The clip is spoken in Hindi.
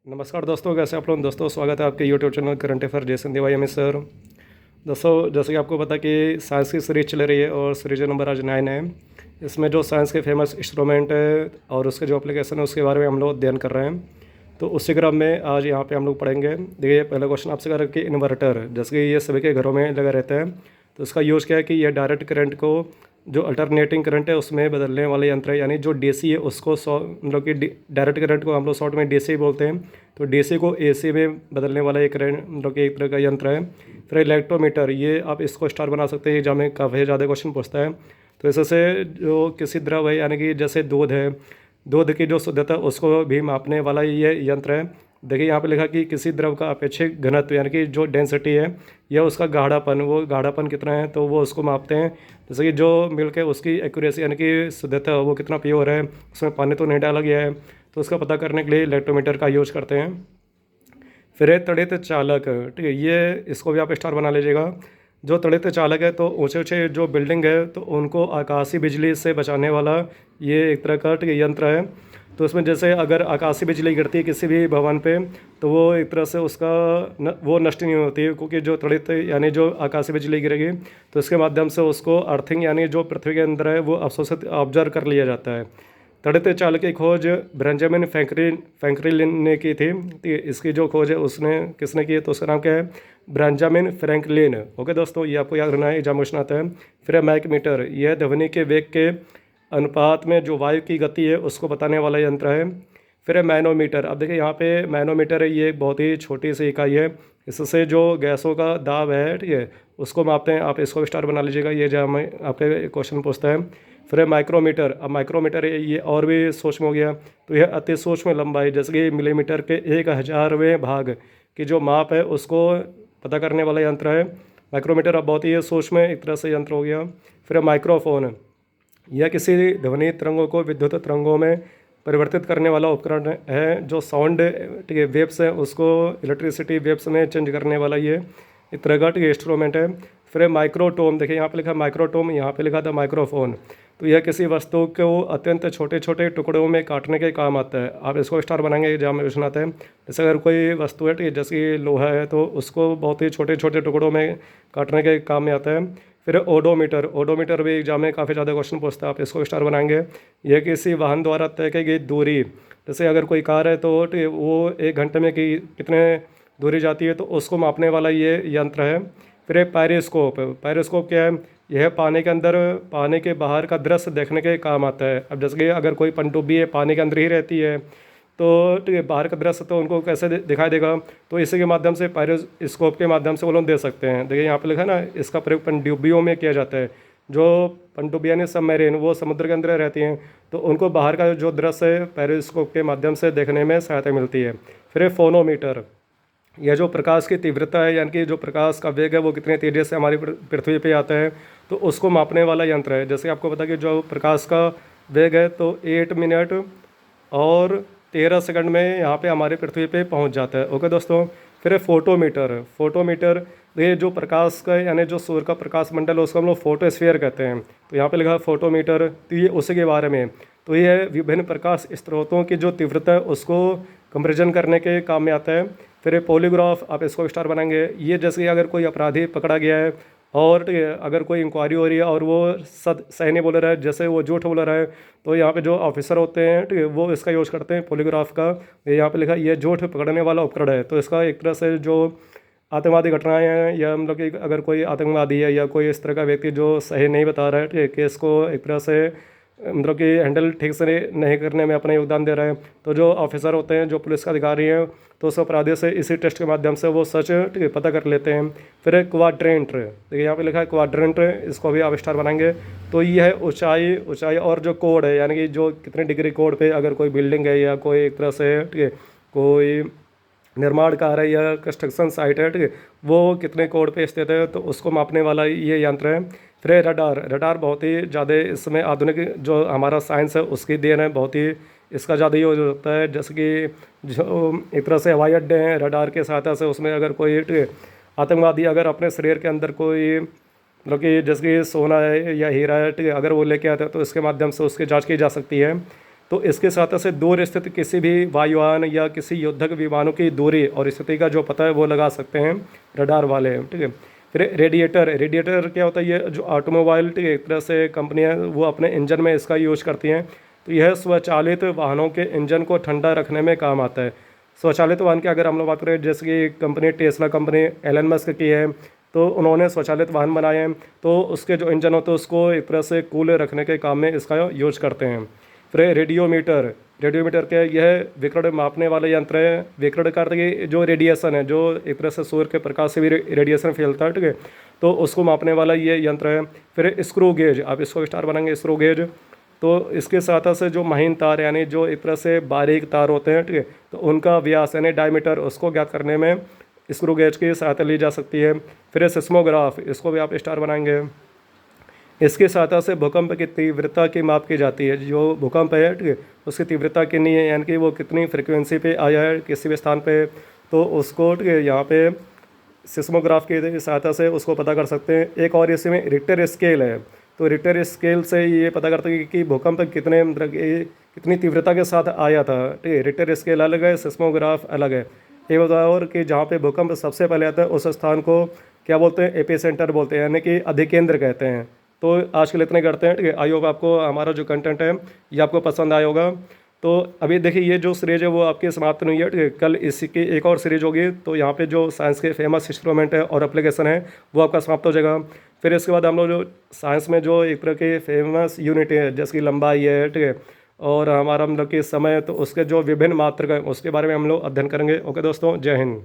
नमस्कार दोस्तों, कैसे आप लोग। दोस्तों स्वागत है आपके यूट्यूब चैनल करंट अफेयर जैसन दिवाई में सर। दोस्तों जैसे कि आपको पता कि साइंस की सीरीज चल रही है और सीरीज नंबर आज 9 है। इसमें जो साइंस के फेमस इंस्ट्रूमेंट है और उसके जो एप्लीकेशन है उसके बारे में हम लोग अध्ययन कर रहे हैं। तो उसी क्रम में आज यहाँ पे हम लोग पढ़ेंगे। देखिए पहला क्वेश्चन आपसे कर कि इन्वर्टर, जैसे कि ये सभी के घरों में लगा रहता है, तो इसका यूज़ क्या है कि यह डायरेक्ट करंट को जो अल्टरनेटिंग करंट है उसमें बदलने वाले यंत्र है। यानी जो डीसी है उसको मतलब कि डायरेक्ट करंट को हम लोग शॉर्ट में डीसी बोलते हैं, तो डीसी को एसी में बदलने वाला एक करंट मतलब कि एक तरह का यंत्र है। फिर इलेक्ट्रोमीटर, ये आप इसको स्टार बना सकते हैं, एग्जाम में काफ़ी ज़्यादा क्वेश्चन पूछता है। तो इससे जो किसी द्रव है यानी कि जैसे दूध है, दूध की जो शुद्धता उसको भी मापने वाला ये यंत्र है। देखिए यहाँ पे लिखा कि किसी द्रव का अपेक्षित घनत्व यानी कि जो डेंसिटी है या उसका गाढ़ापन, वो गाढ़ापन कितना है तो वो उसको मापते हैं। जैसे कि जो मिल्क है उसकी एक्यूरेसी यानी कि शुद्धता वो कितना प्योर है, उसमें पानी तो नहीं डाला गया है, तो उसका पता करने के लिए इलेक्ट्रोमीटर का यूज करते हैं। फिर है तड़ित चालक, ठीक है, ये इसको भी आप स्टार बना लीजिएगा। जो तड़ित चालक है तो ऊंचे ऊंचे जो बिल्डिंग है तो उनको आकाशीय बिजली से बचाने वाला ये एक तरह का ठीक है यंत्र है। तो उसमें जैसे अगर आकाशीय बिजली गिरती है किसी भी भवन पे तो वो एक तरह से उसका वो नष्ट नहीं होती है, क्योंकि जो तड़ित यानी जो आकाशीय बिजली गिरेगी तो इसके माध्यम से उसको अर्थिंग यानी जो पृथ्वी के अंदर है वो अवशोषित ऑब्जर्व कर लिया जाता है। तड़ित चालक की खोज बेंजामिन फ्रैंकलिन ने की थी। ठीक है, इसकी जो खोज है उसने किसने की है तो उसका नाम क्या है, बेंजामिन फ्रैंकलिन। ओके दोस्तों, ये आपको याद रखना है, एग्जाम क्वेश्चन आता है। फिर है मैक मीटर, यह ध्वनि के वेग के अनुपात में जो वायु की गति है उसको बताने वाला यंत्र है। फिर है मैनोमीटर। अब देखिए यहाँ पे मैनोमीटर है, ये एक बहुत ही छोटी सी इकाई है, इससे जो गैसों का दाब है ठीक है उसको मापते हैं। आप इसको स्टार बना लीजिएगा, ये जो हमें आपके क्वेश्चन पूछता है। फिर है माइक्रोमीटर। अब माइक्रोमीटर ये और भी सूक्ष्म हो गया, तो यह अति सूक्ष्म लंबाई जैसे कि मिलीमीटर के 1000वें भाग की जो माप है उसको पता करने वाला यंत्र है। माइक्रोमीटर अब बहुत ही सूक्ष्म एक तरह से यंत्र हो गया। फिर है माइक्रोफोन, यह किसी ध्वनि तरंगों को विद्युत तरंगों में परिवर्तित करने वाला उपकरण है। जो साउंड ठीक है वेव्स है उसको इलेक्ट्रिसिटी वेव्स में चेंज करने वाला ये एक तरह का ठीक है इंस्ट्रूमेंट है। फिर है माइक्रोटोम, देखिए यहाँ पे लिखा माइक्रोटोम, यहाँ पे लिखा था माइक्रोफोन। तो यह किसी वस्तु को अत्यंत छोटे छोटे टुकड़ों में काटने के काम आता है। आप इसको स्टार बनाएंगे, एग्जाम में क्वेश्चन आता है। जैसे अगर कोई वस्तु है ठीक है जैसे कि लोहा है तो उसको बहुत ही छोटे छोटे टुकड़ों में काटने के काम में आता है। फिर ओडोमीटर, ओडोमीटर भी एग्जाम में काफ़ी ज़्यादा क्वेश्चन पूछता है, आप इसको स्टार बनाएंगे। यह किसी वाहन द्वारा तय की गई दूरी, जैसे अगर कोई कार है तो वो 1 घंटे में कितने दूरी जाती है तो उसको मापने वाला ये यंत्र है। फिर एक पायरोस्कोप, पायरोस्कोप क्या है, यह पानी के अंदर पानी के बाहर का दृश्य देखने के काम आता है। अब जैसे कि अगर कोई पनडुब्बी है पानी के अंदर ही रहती है तो ठीक है बाहर का दृश्य तो उनको कैसे दिखाई देगा, तो इसी के माध्यम से पायरोस्कोप के माध्यम से वो लोग दे सकते हैं। देखिए यहाँ पे लिखा है ना, इसका प्रयोग पनडुब्बियों में किया जाता है। जो पनडुब्बियाँ यानी सबमरीन वो समुद्र के अंदर रहती हैं तो उनको बाहर का जो दृश्य है पेरिस्कोप के माध्यम से देखने में सहायता मिलती है। फिर है फोनोमीटर, यह जो प्रकाश की तीव्रता है यानी कि जो प्रकाश का वेग है वो कितनी तेज़ी से हमारी पृथ्वी पे आता है तो उसको मापने वाला यंत्र है। जैसे आपको पता कि जो प्रकाश का वेग है तो 8 मिनट और 13 सेकंड में यहाँ पे हमारी पृथ्वी पे पहुँच जाता है। ओके दोस्तों, फिर है फोटोमीटर। फोटोमीटर ये जो प्रकाश का यानी जो सूर्य का प्रकाश मंडल है उसको हम लोग फोटोस्फीयर कहते हैं। तो यहाँ पे लिखा है फोटोमीटर, तो ये उसी के बारे में। तो ये विभिन्न प्रकाश स्रोतों की जो तीव्रता है उसको कंपेरिजन करने के काम में आता है। फिर पॉलीग्राफ, आप इसको स्टार बनाएंगे। ये जैसे कि अगर कोई अपराधी पकड़ा गया है और ठीक है अगर कोई इंक्वायरी हो रही है और वो सही नहीं बोल रहा है, जैसे वो झूठ बोल रहा है, तो यहाँ पे जो ऑफिसर होते हैं ठीक है वो इसका यूज़ करते हैं पॉलीग्राफ का। ये यहाँ पे लिखा ये झूठ पकड़ने वाला उपकरण है। तो इसका एक तरह से जो आतंकवादी घटनाएं हैं या मतलब कि अगर कोई आतंकवादी है या कोई इस तरह का व्यक्ति जो सही नहीं बता रहा है ठीक है केस को एक तरह से मतलब कि हैंडल ठीक से नहीं करने में अपना योगदान दे रहे हैं, तो जो ऑफिसर होते हैं जो पुलिस का अधिकारी हैं तो उस अपराधी से इसी टेस्ट के माध्यम से वो सच ठीक है पता कर लेते हैं। फिर एक क्वाड्रेंट, देखिए यहाँ पे लिखा है क्वाड्रेंट, इसको भी आप स्टार बनाएंगे। तो ये है ऊंचाई, ऊंचाई और जो कोड है यानी कि जो कितने डिग्री कोड पे अगर कोई बिल्डिंग है या कोई एक तरह से ठीक है कोई निर्माण कार्य है या कंस्ट्रक्शन साइट है ठीक है वो कितने कोड पे स्थित है तो उसको मापने वाला ये यंत्र है। फिर रडार, रडार बहुत ही ज़्यादा इसमें आधुनिक जो हमारा साइंस है उसकी देन है, बहुत ही इसका ज़्यादा यूज होता है। जैसे कि जो एक तरह से हवाई अड्डे हैं रडार के सहायता से उसमें अगर कोई ठीक है, आतंकवादी अगर अपने शरीर के अंदर कोई मतलब कि जैसे कि सोना है या हीरा है ठीक है अगर वो लेके आते हैं तो इसके माध्यम से उसकी जाँच की जा सकती है। तो इसके साथ से दूर स्थित किसी भी वायुयान या किसी युद्धक विमानों की दूरी और स्थिति का जो पता है वो लगा सकते हैं रडार वाले, ठीक है। फिर रेडिएटर क्या होता है, ये जो ऑटोमोबाइल, ठीक है, एक तरह से कंपनियां वो अपने इंजन में इसका यूज करती हैं। तो यह स्वचालित वाहनों के इंजन को ठंडा रखने में काम आता है। स्वचालित वाहन की अगर हम लोग बात करें, जैसे कि company Tesla company Elon Musk की है, तो उन्होंने स्वचालित वाहन बनाए हैं, तो उसके जो इंजन होते हैं उसको एक तरह से कूल रखने के काम में इसका यूज करते हैं। फिर रेडियोमीटर क्या है, यह विकिरण मापने वाला यंत्र है। विकिरण का अर्थ है जो रेडिएशन है, जो एक तरह से सूर्य के प्रकाश से भी रेडिएशन फैलता है, ठीक है, तो उसको मापने वाला ये यंत्र है। फिर स्क्रू गेज, आप इसको विस्तार बनाएंगे स्क्रू गेज, तो इसके साथ से जो महीन तार यानी जो एक तरह से बारीक तार होते हैं, ठीक है, तो उनका व्यास यानी डायमीटर उसको ज्ञात करने में स्क्रू गेज की सहायता ली जा सकती है। फिर सिस्मोग्राफ, इसको भी आप स्टार बनाएंगे। इसकी सहायता से भूकंप की तीव्रता की माप की जाती है। जो भूकंप है, ठीक है, उसकी तीव्रता कितनी है, यानी कि वो कितनी फ्रिक्वेंसी पे आया है किसी भी स्थान पे, तो उसको, ठीक है, यहाँ पे सिस्मोग्राफ की सहायता से उसको पता कर सकते हैं। एक और इसमें रिक्टर स्केल है, तो रिक्टर स्केल से ये पता करते हैं कि भूकंप कितने मतलब कितनी तीव्रता के साथ आया था, ठीक है। रिक्टर स्केल अलग है, सिस्मोग्राफ अलग है। ये बताओ और कि जहाँ पे भूकंप सबसे पहले आता है उस स्थान को क्या बोलते हैं, एपिसेंटर बोलते हैं, यानी कि अधिकेंद्र कहते हैं। तो आज के लिए इतने करते हैं, ठीक है। आई होप आपको हमारा जो कंटेंट है ये आपको पसंद आया होगा। तो अभी देखिए ये जो सीरीज है वो आपकी समाप्त नहीं है, ठीक है। कल इसी की एक और सीरीज होगी, तो यहाँ पे जो साइंस के फेमस इंस्ट्रूमेंट है और एप्लीकेशन है वो आपका समाप्त हो जाएगा। फिर इसके बाद हम लोग जो साइंस में जो एक तरह के फेमस यूनिट है, जैसे कि लंबाई है, ठीक है, और हमारा मतलब कि समय, तो उसके जो विभिन्न मात्रक है उसके बारे में हम लोग अध्ययन करेंगे। ओके दोस्तों, जय हिंद।